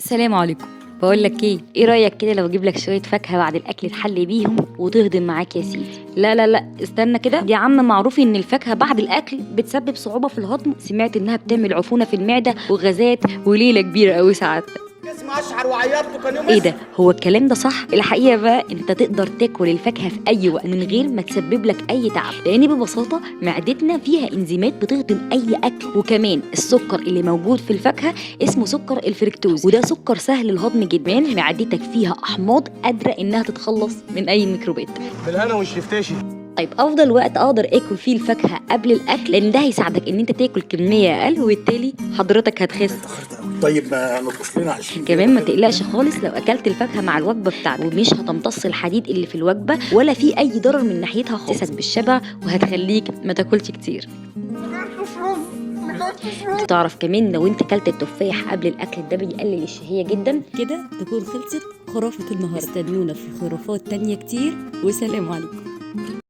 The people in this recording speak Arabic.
السلام عليكم. بقول لك ايه رايك كده لو اجيب لك شويه فاكهه بعد الاكل تحلي بيهم وتهضم معاك يا سيدي؟ لا استنى كده، يا عم معروف ان الفاكهه بعد الاكل بتسبب صعوبه في الهضم، سمعت انها بتعمل عفونه في المعده وغازات وليله كبيره قوي ساعات. اسم اشعر وعيطت كان يوم ايه ده، هو الكلام ده صح؟ الحقيقه بقى انت تقدر تاكل الفاكهه في اي وقت من غير ما تسبب لك اي تعب، لان ببساطه معدتنا فيها انزيمات بتهضم اي اكل. وكمان السكر اللي موجود في الفاكهه اسمه سكر الفركتوز، وده سكر سهل الهضم جدا. معدتك فيها احماض قادره انها تتخلص من اي ميكروبات. بالهنا والشفتاشي. طيب افضل وقت اقدر اكل فيه الفاكهه قبل الاكل، لان ده هيساعدك ان انت تاكل كميه اقل، وبالتالي حضرتك هتخس. طيب ما نطبخ لنا 20 كمان ما تقلقش خالص لو اكلت الفاكهه مع الوجبه بتاعتك، ومش هتمتص الحديد اللي في الوجبه ولا في اي ضرر من ناحيتها خالص. هتحسسك بالشبع وهتخليك ما تاكلش كتير. تعرف كمان لو انت كلت التفاح قبل الاكل ده بيقلل الشهيه جدا. كده تكون خلصت خرافه النهارده. استنونا في خرافات تانية كتير، وسلام عليكم.